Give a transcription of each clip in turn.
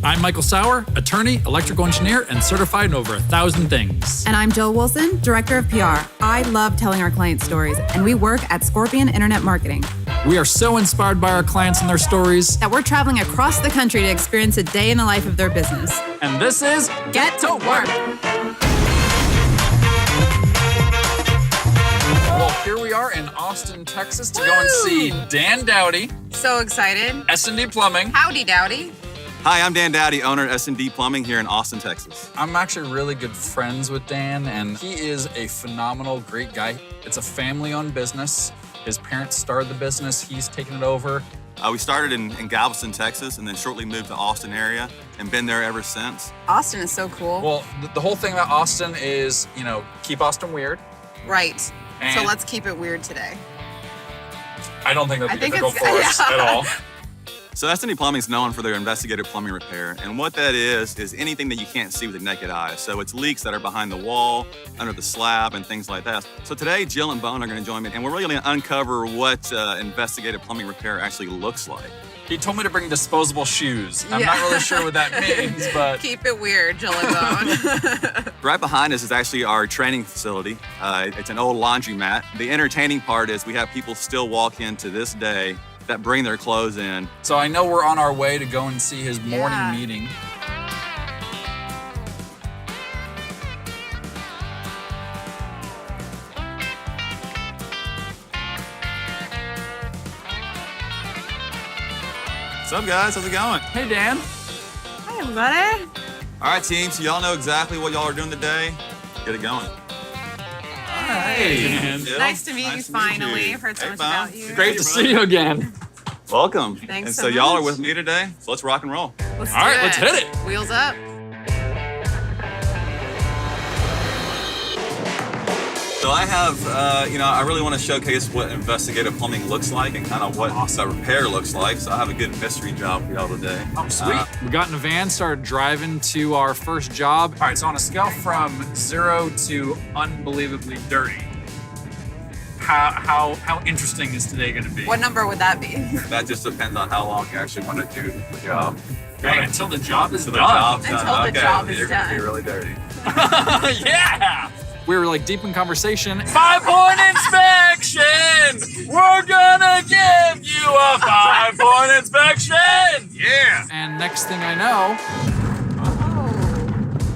I'm Michael Sauer, attorney, electrical engineer, and certified in over 1,000 things. And I'm Jill Wilson, director of PR. I love telling our clients' stories, and we work at Scorpion Internet Marketing. We are so inspired by our clients and their stories That we're traveling across the country to experience a day in the life of their business. And this is Get to Work. Well, here we are in Austin, Texas to go and see Dan Dowdy, So excited. S&D Plumbing. Howdy, Dowdy. Hi, I'm Dan Dowdy, owner of S&D Plumbing here in Austin, Texas. I'm actually really good friends with Dan, and he is a phenomenal, great guy. It's a family-owned business. His parents started the business. He's taken it over. We started in Galveston, Texas, and then shortly moved to Austin area and been there ever since. Austin is so cool. Well, the whole thing about Austin is, keep Austin weird. Right. So And- let's keep it weird today. I don't think that'd be difficult for yeah. us at all. So S&D Plumbing is known for their investigative plumbing repair, and what that is anything that you can't see with the naked eye. So it's leaks that are behind the wall, under the slab, and things like that. So today, Jill and Bone are going to join me, and we're really going to uncover what investigative plumbing repair actually looks like. He told me to bring disposable shoes. I'm Yeah. not really sure what that means, but Keep it weird, Jill and Bone. Right behind us is actually our training facility. It's an old laundromat. The entertaining part is we have people still walk in to this day that bring their clothes in. so I know we're on our way to go and see his morning Yeah. meeting. What's up, guys? How's it going? Hey, Dan. Hi, everybody. All right, team, so y'all know exactly what y'all are doing today. Get it going. Hey, Dan. Jill, Nice to meet you finally. you. I've heard so Hey, much Bone. about you. Great to see you again. Welcome. Thanks and so so y'all are much. with me today, so let's rock and roll. Let's All right, do let's hit it. Wheels up. So I have, I really want to showcase what investigative plumbing looks like and kind of what repair looks like. So I have a good mystery job for y'all today. Oh, sweet. We got in a van, started driving to our first job. All right, so on a scale from 0 to unbelievably dirty, how interesting is today going to be? What number would that be? That just depends on how long you actually want to do the job. Okay, until the job is So the done. job's done. Until the Okay, job is you're gonna be done. really dirty. Yeah! We were like deep in conversation. 5-point inspection! We're gonna give you a 5-point inspection! Yeah! And next thing I know,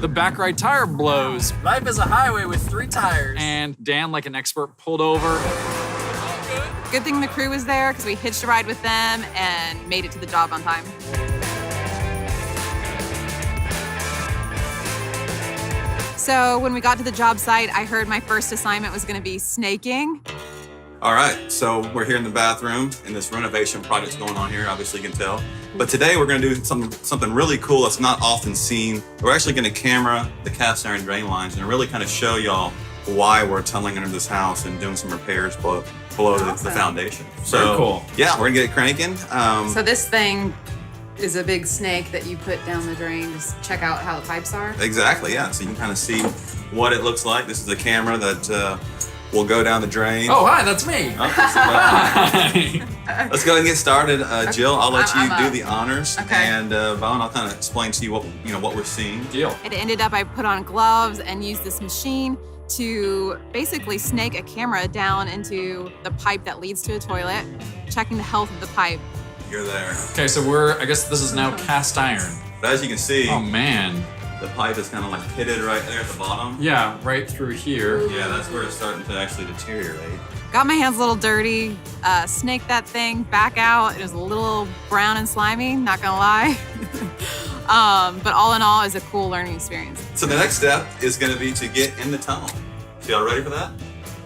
the back right tire blows. Life is a highway with 3 tires. And Dan, like an expert, pulled over. Good thing the crew was there because we hitched a ride with them and made it to the job on time. So when we got to the job site, I heard my first assignment was going to be snaking. All right, so we're here in the bathroom, and this renovation project's going on here, obviously you can tell. But today we're gonna do something really cool that's not often seen. We're actually gonna camera the cast iron drain lines and really kind of show y'all why we're tunneling under this house and doing some repairs below the foundation. So, Very cool. Yeah, we're gonna get it cranking. So this thing is a big snake that you put down the drain to check out how the pipes are. Exactly, yeah. So you can kind of see what it looks like. This is a camera that will go down the drain. Oh, hi, that's me. Let's go ahead and get started. Jill, I'll let you I'm do up. the honors, Okay. and Vaughn, I'll kind of explain to you what we're seeing. Deal. It ended up I put on gloves and used this machine to basically snake a camera down into the pipe that leads to a toilet, checking the health of the pipe. You're there. Okay, so I guess this is now cast iron. But as you can see, Oh, man. the pipe is kind of like pitted right there at the bottom. Yeah, right through here. Yeah, that's where it's starting to actually deteriorate. Got my hands a little dirty, snaked that thing back out. It was a little brown and slimy, not gonna lie. But all in all, it was a cool learning experience. So the next step is going to be to get in the tunnel. So y'all ready for that?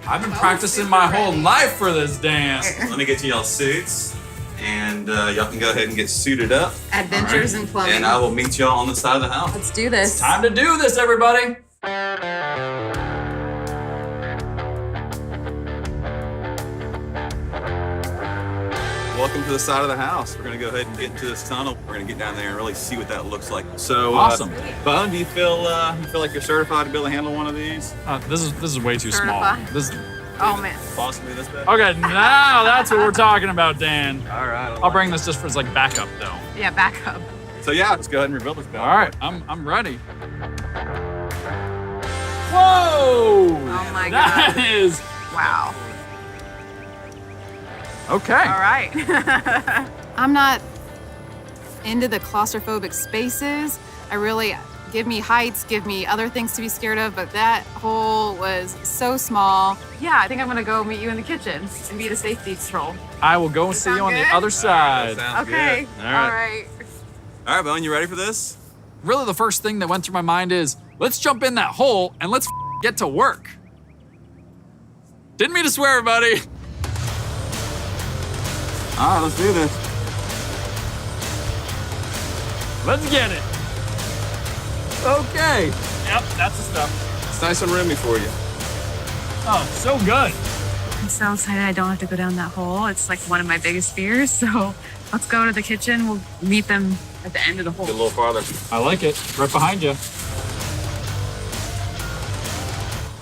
I've been practicing my whole life for this dance. Let me get you y'all suits, and y'all can go ahead and get suited up, Adventures in plumbing. and I will meet y'all on the side of the house. Let's do this. Time to do this, everybody. Welcome to the side of the house. We're gonna go ahead and get into this tunnel. We're gonna get down there and really see what that looks like. So, Awesome. Bone, do you feel like you're certified to be able to handle one of these? This is way too Certified. small. This. Oh man. Possibly this big? Okay, now that's what we're talking about, Dan. All right. I'll bring this just for like backup, though. Yeah, back up. So yeah, let's go ahead and rebuild this bad All right, I'm ready. Whoa! Oh my That God. is Wow. okay. All right. I'm not into the claustrophobic spaces. Give me heights, give me other things to be scared of, but that hole was so small. Yeah, I think I'm gonna go meet you in the kitchen and be the safety troll. I will go and see you on the good? other side. Okay. All All right. right. All right, Bowen, you ready for this? Really, the first thing that went through my mind is, let's jump in that hole and let's get to work. Didn't mean to swear, everybody. All right, let's do this. Let's get it. Okay. Yep, that's the stuff. It's nice and roomy for you. Oh, so good. I'm so excited I don't have to go down that hole. It's like one of my biggest fears. So let's go to the kitchen. We'll meet them at the end of the hole. Get a little farther. I like it. Right behind you.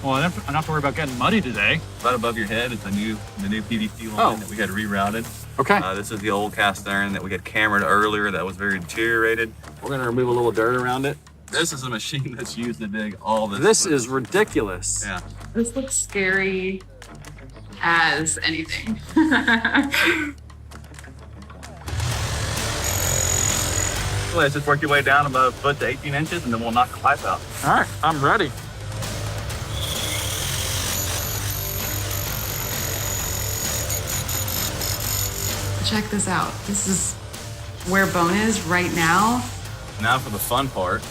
Well, I don't have to worry about getting muddy today. Right above your head is the new PVC line that we had rerouted. Okay. This is the old cast iron that we had cambered earlier that was very deteriorated. We're gonna remove a little dirt around it. This is a machine that's used to dig all this. This is ridiculous. Yeah. This looks scary as anything. Let's just work your way down about a foot to 18 inches and then we'll knock the pipe out. All right, I'm ready. Check this out. This is where Bone is right now. Now for the fun part.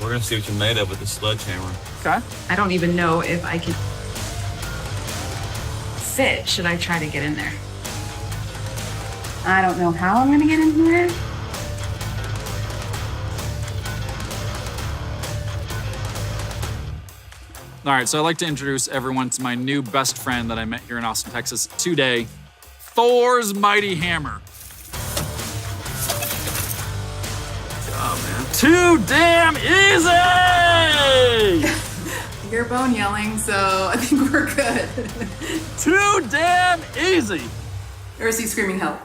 We're gonna see what you're made of with this sledgehammer. Okay. I don't even know if I can fit. Should I try to get in there? I don't know how I'm gonna get in here. All right, so I'd like to introduce everyone to my new best friend that I met here in Austin, Texas today, Thor's Mighty Hammer. Oh man. Too damn easy! I hear Bone yelling, so I think we're good. Too damn easy. Or is he screaming help?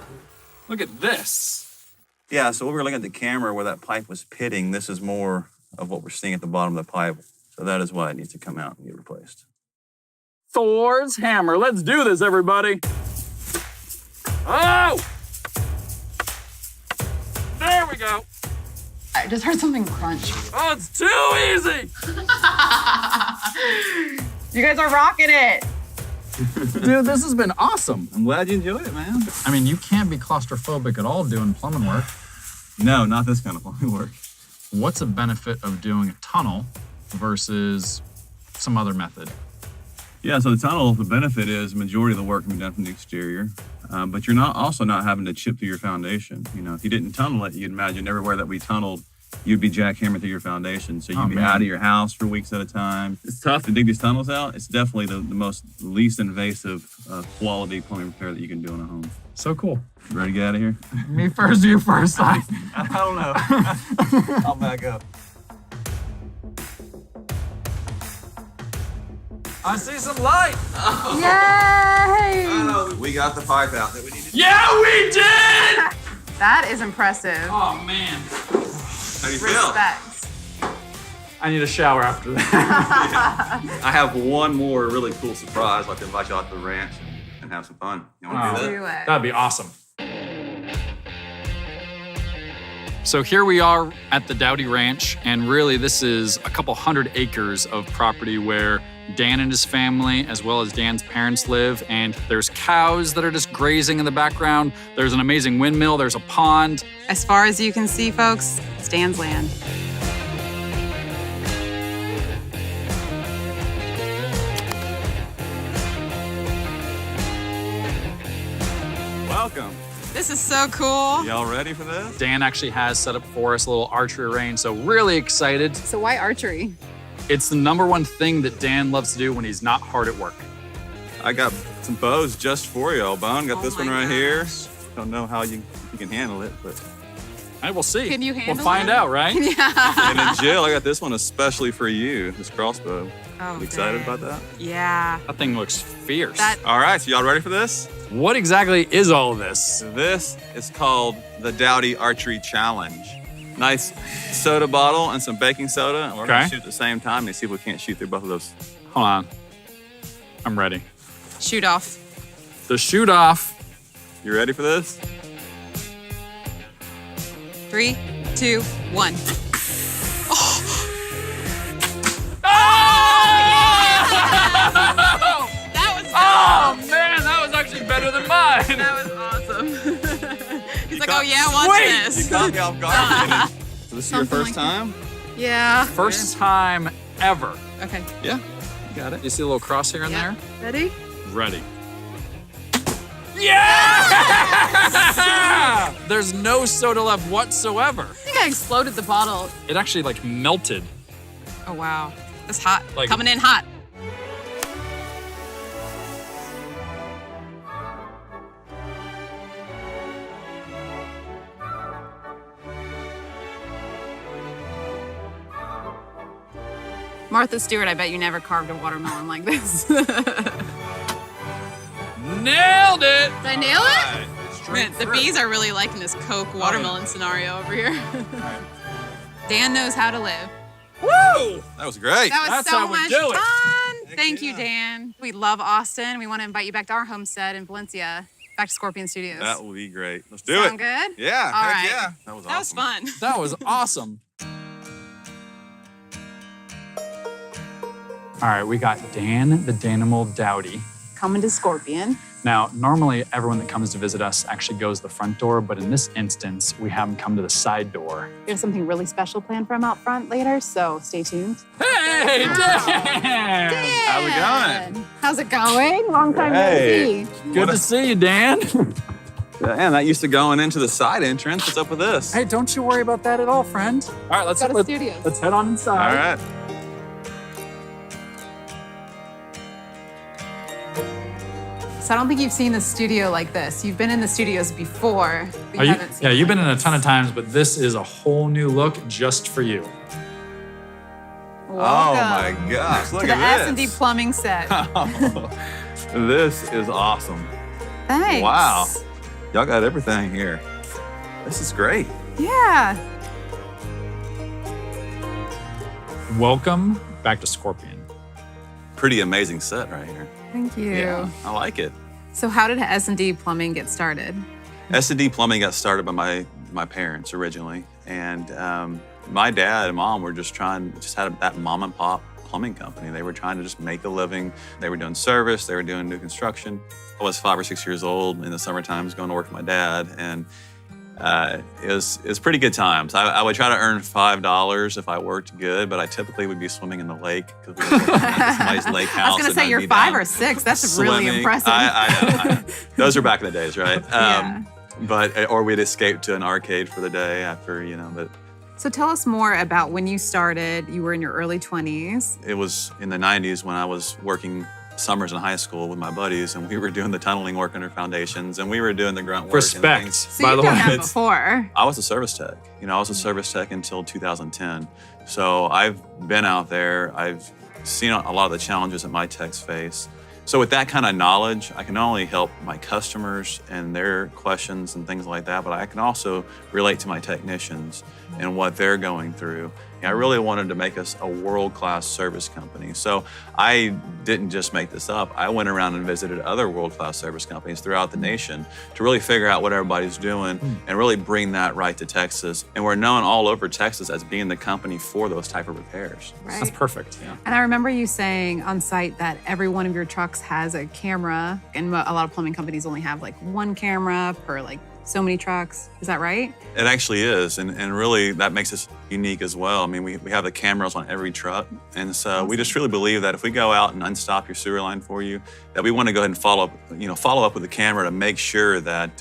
Look at this. Yeah, so we were looking at the camera where that pipe was pitting. This is more of what we're seeing at the bottom of the pipe. So that is why it needs to come out and get replaced. Thor's hammer. Let's do this, everybody. Oh! There we go. I just heard something crunch. Oh, it's too easy. You guys are rocking it. Dude, this has been awesome. I'm glad you enjoyed it, man. I mean, you can't be claustrophobic at all doing plumbing work. No, not this kind of plumbing work. What's a benefit of doing a tunnel versus some other method? Yeah, so the tunnel, the benefit is majority of the work can be done from the exterior, but you're also not having to chip through your foundation. You know, if you didn't tunnel it, you'd imagine everywhere that we tunneled, you'd be jackhammering through your foundation. So you'd be out of your house for weeks at a time. It's tough to dig these tunnels out. It's definitely the most least invasive quality plumbing repair that you can do in a home. So cool. You ready to get out of here? Me first, you first. I don't know. I'll back up. I see some light. Yay! We got the pipe out that we needed. Yeah, we did. That is impressive. Oh man. How do you feel? Respect. I need a shower after that. I have one more really cool surprise. I'd like to invite you out to the ranch and have some fun. You want to do that? Do it. That'd be awesome. So here we are at the Doughty Ranch, and really this is a couple 100 acres of property where Dan and his family, as well as Dan's parents, live, and there's cows that are just grazing in the background. There's an amazing windmill, there's a pond. As far as you can see, folks, it's Dan's land. Welcome. This is so cool. Y'all ready for this? Dan actually has set up for us a little archery range, so really excited. So why archery? It's the #1 thing that Dan loves to do when he's not hard at work. I got some bows just for you, Bone. Got this Oh one my right here. gosh. Don't know how you can handle it, but. I will see. Can you handle We'll find it? out, right? Yeah. And then Jill, I got this one especially for you, this crossbow. Oh, You excited dang. about that? Yeah. That thing looks fierce. All right, so y'all ready for this? What exactly is all of this? This is called the Dowdy Archery Challenge. Nice soda bottle and some baking soda, and we're gonna Okay. shoot at the same time and see if we can't shoot through both of those. Hold on. I'm ready. Shoot off. The shoot off. You ready for this? 3, 2, 1. That was Oh man, that was actually better than mine. That was awesome. He's like, caught- oh yeah, watch Sweet! You this. caught me off guard. didn't you? So this is your Something first like that. time? Yeah. First time ever. Okay. Yeah, you got it. You see a little crosshair in Yeah. Ready? there? Ready. Yeah! There's no soda left whatsoever. I think I exploded the bottle. It actually like melted. Oh wow. It's hot. Like- Coming in hot. Martha Stewart, I bet you never carved a watermelon like this. Did Nailed it! I nail it? Man, the bees are really liking this Coke watermelon scenario over here. Dan knows how to live. Woo! That was great. That was That's so how we much do it. fun. Heck Thank you, yeah. Dan. We love Austin. We want to invite you back to our homestead in Valencia, back to Scorpion Studios. That will be great. Let's do Sound it. good? Yeah, All heck right. yeah. That was That was awesome. fun. That was awesome. All right, we got Dan the Danimal Dowdy. Coming to Scorpion. Now, normally everyone that comes to visit us actually goes the front door, but in this instance, we have them come to the side door. We have something really special planned for him out front later, so stay tuned. Hey, Dan! How's it going? How's it going? Long time Hey. no see. Good to see you, Dan. Man, that used to going into the side entrance. What's up with this? Hey, don't you worry about that at all, friend. All right, let's Go to studios. let's head on inside. All right. So I don't think you've seen the studio like this. You've been in the studios before. But you haven't seen yeah, it you've been like in a this. ton of times, but this is a whole new look just for you. Oh my Welcome gosh, look to the at S&D this. Plumbing set. This is awesome. Thanks. Wow. Y'all got everything here. This is great. Yeah. Welcome back to Scorpion. Pretty amazing set right here. Thank you. Yeah, I like it. So how did S&D Plumbing get started? S&D Plumbing got started by my parents originally, and my dad and mom were just had that mom and pop plumbing company. They were trying to just make a living. They were doing service, they were doing new construction. I was 5 or 6 years old in the summer times going to work with my dad, and it was pretty good times. I would try to earn $5 if I worked good, but I typically would be swimming in the lake because we were working at this nice lake house. I was going to and say I'd you're be 5 down or 6. That's really swimming. impressive. I know. Those are back in the days, right? Yeah. Or we'd escape to an arcade for the day after, but So tell us more about when you started. You were in your early 20s. it was in the 90s when I was working summers in high school with my buddies, and we were doing the tunneling work under foundations, and we were doing the grunt work. And Respect. things. So By you've the done way, that it's- before. I was a service tech. I was a service tech until 2010. So I've been out there. I've seen a lot of the challenges that my techs face. So with that kind of knowledge, I can not only help my customers and their questions and things like that, but I can also relate to my technicians and what they're going through. I really wanted to make us a world-class service company. So I didn't just make this up. I went around and visited other world-class service companies throughout the nation to really figure out what everybody's doing and really bring that right to Texas. And we're known all over Texas as being the company for those type of repairs. That's Right. perfect. And I remember you saying on site that every one of your trucks has a camera, and a lot of plumbing companies only have like one camera per like so many trucks. Is that right? It actually is, and really that makes us unique as well. I mean, we have the cameras on every truck, and so we just really believe that if we go out and unstop your sewer line for you, that we want to go ahead and follow up with the camera to make sure that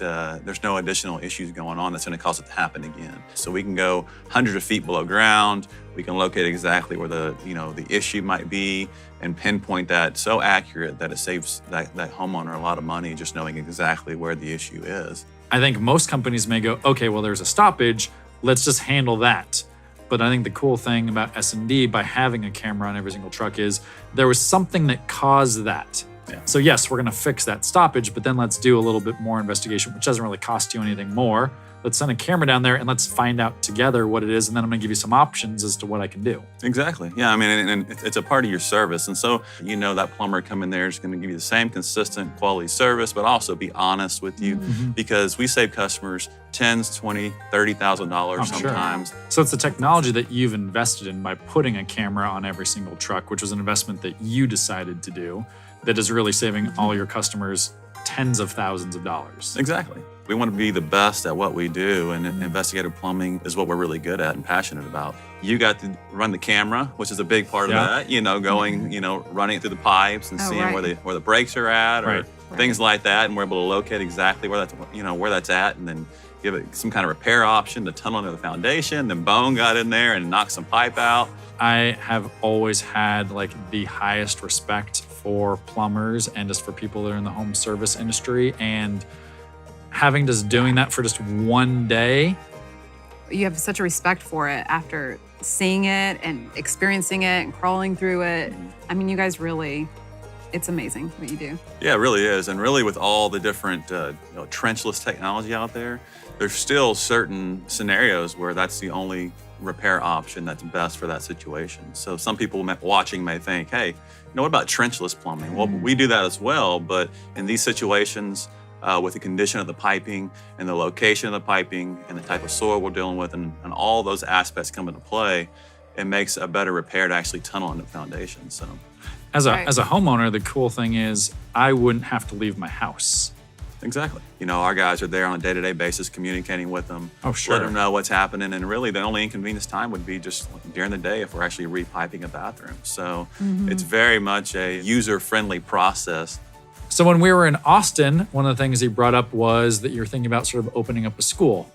there's no additional issues going on that's going to cause it to happen again. So we can go hundreds of feet below ground. We can locate exactly where the issue might be and pinpoint that so accurate that it saves that homeowner a lot of money just knowing exactly where the issue is. I think most companies may go, okay, well, there's a stoppage. Let's just handle that. But I think the cool thing about S&D by having a camera on every single truck is there was something that caused that. Yeah. So yes, we're going to fix that stoppage, but then let's do a little bit more investigation, which doesn't really cost you anything more. Let's send a camera down there and let's find out together what it is. And then I'm going to give you some options as to what I can do. Exactly. Yeah, I mean, and it's a part of your service. And so, that plumber coming there is going to give you the same consistent quality service, but also be honest with you because we save customers $10,000, $20,000, $30,000 sometimes. Sure. So it's the technology that you've invested in by putting a camera on every single truck, which was an investment that you decided to do that is really saving all your customers tens of thousands of dollars. Exactly. We want to be the best at what we do, and investigative plumbing is what we're really good at and passionate about. You got to run the camera, which is a big part of that, going, running it through the pipes and seeing where the breaks are at or things like that, and we're able to locate exactly where that's at, and then give it some kind of repair option to tunnel into the foundation. Then Bone got in there and knocked some pipe out. I have always had the highest respect for plumbers and just for people that are in the home service industry, and having just doing that for just one day. You have such a respect for it after seeing it and experiencing it and crawling through it. I mean, you guys really, it's amazing what you do. Yeah, it really is. And really with all the different trenchless technology out there, there's still certain scenarios where that's the only repair option that's best for that situation. So some people watching may think, hey, what about trenchless plumbing? Well, we do that as well, but in these situations, with the condition of the piping and the location of the piping and the type of soil we're dealing with and all those aspects come into play, it makes a better repair to actually tunnel into the foundation. So as a homeowner, the cool thing is I wouldn't have to leave my house. Exactly. Our guys are there on a day-to-day basis communicating with them. Oh, sure. Let them know what's happening. And really the only inconvenience time would be just during the day if we're actually repiping a bathroom. So it's very much a user-friendly process. So when we were in Austin, one of the things he brought up was that you're thinking about sort of opening up a school.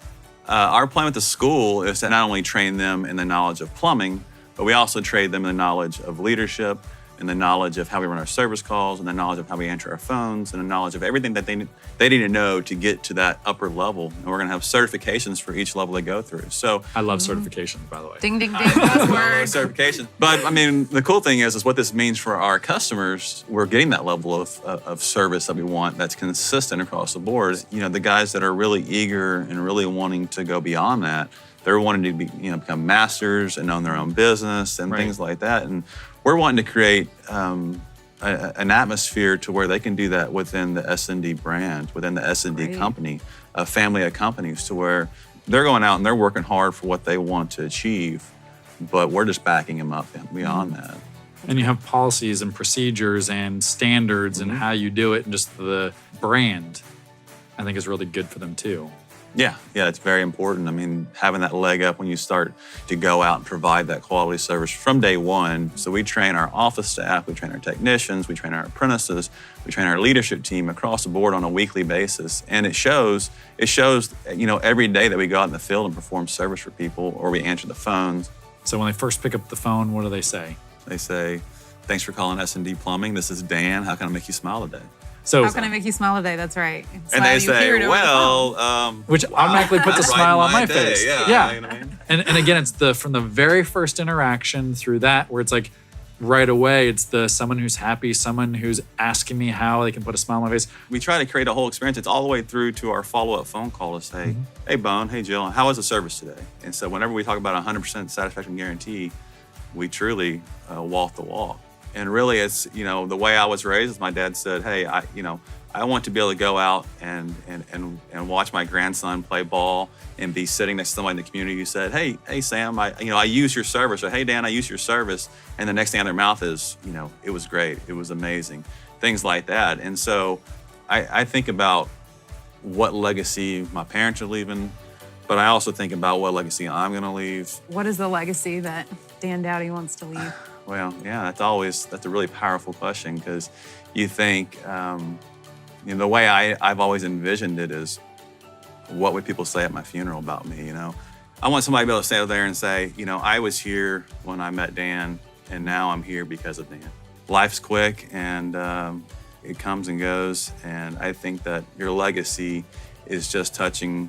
Our plan with the school is to not only train them in the knowledge of plumbing, but we also train them in the knowledge of leadership, and the knowledge of how we run our service calls, and the knowledge of how we answer our phones, and the knowledge of everything that they need to know to get to that upper level. And we're going to have certifications for each level they go through. So I love certifications, by the way. Ding, ding, ding. Buzzword. Certification. But I mean, the cool thing is what this means for our customers. We're getting that level of service that we want that's consistent across the board. The guys that are really eager and really wanting to go beyond that, they're wanting to be, become masters and own their own business and things like that. And we're wanting to create an atmosphere to where they can do that within the S&D brand, within the S&D company, a family of companies, to where they're going out and they're working hard for what they want to achieve, but we're just backing them up and beyond that. And you have policies and procedures and standards and how you do it, and just the brand, I think, is really good for them too. Yeah, it's very important. I mean, having that leg up when you start to go out and provide that quality service from day one. So we train our office staff, we train our technicians, we train our apprentices, we train our leadership team across the board on a weekly basis. And it shows, every day that we go out in the field and perform service for people, or we answer the phones. So when they first pick up the phone, what do they say? They say, "Thanks for calling S&D Plumbing. This is Dan. How can I make you smile today?" So how can I make you smile today? That's right. And they say, which automatically puts a smile on my face. Yeah. You know what I mean? And again, it's from the very first interaction through that, where it's right away, it's someone who's happy, someone who's asking me how they can put a smile on my face. We try to create a whole experience. It's all the way through to our follow-up phone call to say, "Hey, Bone, hey, Jill, how was the service today?" And so whenever we talk about 100% satisfaction guarantee, we truly walk the walk. And really, it's, the way I was raised is my dad said, "Hey, I want to be able to go out and watch my grandson play ball and be sitting next to somebody in the community who said, hey, Sam, I use your service," or "Hey, Dan, I use your service." And the next thing on their mouth is, "It was great. It was amazing." Things like that. And so I think about what legacy my parents are leaving, but I also think about what legacy I'm going to leave. What is the legacy that Dan Dowdy wants to leave? Well, yeah, that's a really powerful question, because you think, the way I've always envisioned it is, what would people say at my funeral about me, I want somebody to be able to stand there and say, I was here when I met Dan, and now I'm here because of Dan. Life's quick, and it comes and goes, and I think that your legacy is just touching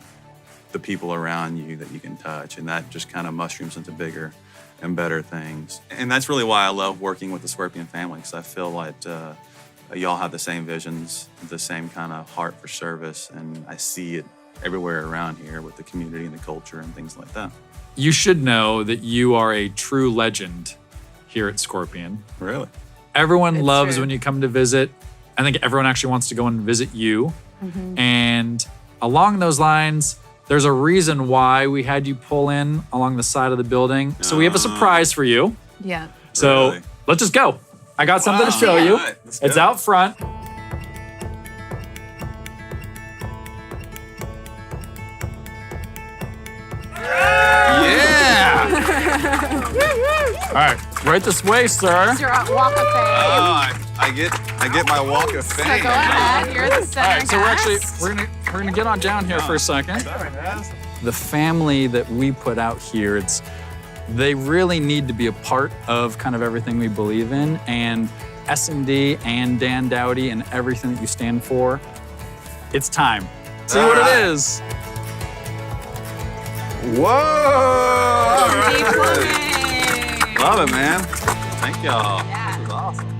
the people around you that you can touch. And that just kind of mushrooms into bigger and better things. And that's really why I love working with the Scorpion family, because I feel like y'all have the same visions, the same kind of heart for service. And I see it everywhere around here with the community and the culture and things like that. You should know that you are a true legend here at Scorpion. Really? Everyone It's loves true. when you come to visit. I think everyone actually wants to go and visit you. And along those lines, there's a reason why we had you pull in along the side of the building. So we have a surprise for you. Yeah. So Really? let's just go. I got something to Wow. show you. All right, let's It's go. out front. Yeah! All right, right this way, sir. It's your walk of fame. Oh, I get my walk of So fame. go ahead. You're the center All right, so guest. we're gonna get on down here for a second. The family that we put out here, they really need to be a part of kind of everything we believe in, and S&D and Dan Dowdy and everything that you stand for. It's time. See what it is. Whoa! Deep plumbing. Love it, man. Thank y'all. Yeah. This is awesome.